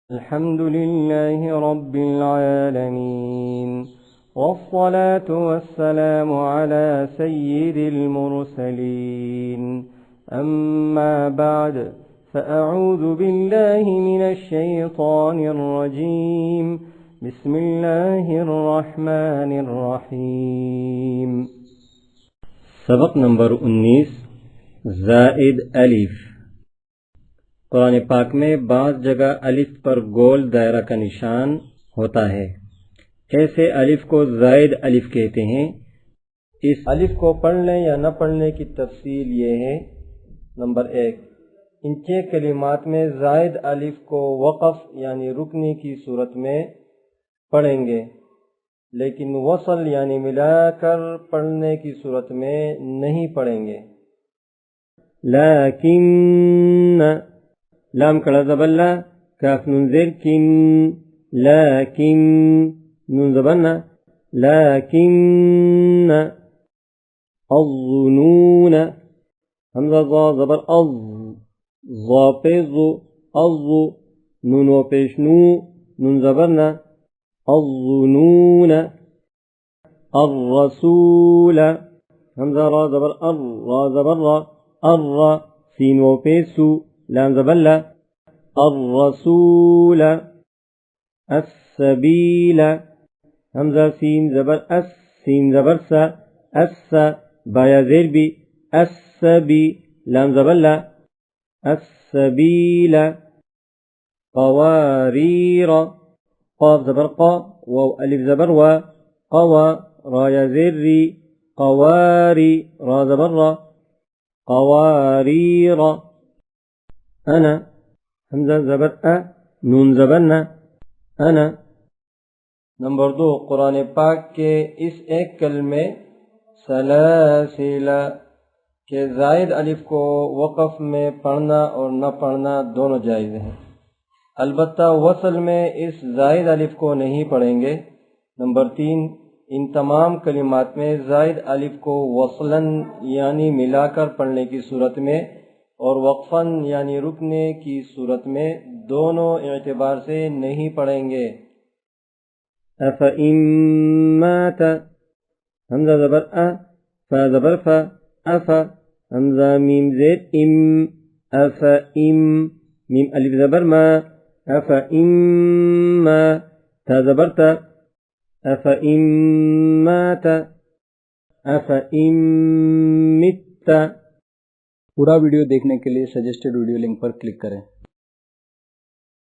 الحمد لله رب العالمين والصلاة والسلام على سيد المرسلين أما بعد فأعوذ بالله من الشيطان الرجيم بسم الله الرحمن الرحيم سبق نمبر 19 زائد الف۔ قرآن پاک میں بعض جگہ الف پر گول دائرہ کا نشان ہوتا ہے، ایسے الف کو زائد الف کہتے ہیں۔ اس الف کو پڑھنے یا نہ پڑھنے کی تفصیل یہ ہے۔ نمبر 1، ان 6 کلمات میں زائد الف کو وقف یعنی رکنے کی صورت میں پڑھیں گے، لیکن وصل یعنی ملا کر پڑھنے کی صورت میں نہیں پڑھیں گے۔ لیکن لام کڑا زبر لا، کاف نون زیر کن، لیکن نون زبر نا، لیکن الظنون حمزہ ضا زبر از، ضا پیش ضو، از نون و پیش نو، نون زبر نا، الظنون الرسول حمزہ را زبر ار، را زبر را، ار سین و پیش سو، لام زبر لا، الرسول السبیل حمزہ سین زبر اس، سین زبر سا، اس بایا زیر بی، السبی لام زبر لا، السبیل قواریر قاف زبر قا، واو الف زبر وا، قوا رایا زیر ری، قواری را زبر را، قواریر انا حمزہ زبر ا، نون زبر نا، انا۔ نمبر 2، قرآن پاک کے اس ایک کلمے سلاسل کے زائد الف کو وقف میں پڑھنا اور نہ پڑھنا دونوں جائز ہیں، البتہ وصل میں اس زائد الف کو نہیں پڑھیں گے۔ نمبر 3، ان تمام کلمات میں زائد الف کو وصلاً یعنی ملا کر پڑھنے کی صورت میں اور وقفاً یعنی رکنے کی صورت میں دونوں اعتبار سے نہیں پڑھیں گے۔ افإن مات حمزہ زبر ا، فا زبر فا، افا حمزہ میم زیر ام، افإم میم الف زبر ما، افإن ما تا زبر تا، افإن مات افإن مت۔ پورا ویڈیو دیکھنے کے لیے سجیسٹڈ ویڈیو لنک پر کلک کریں۔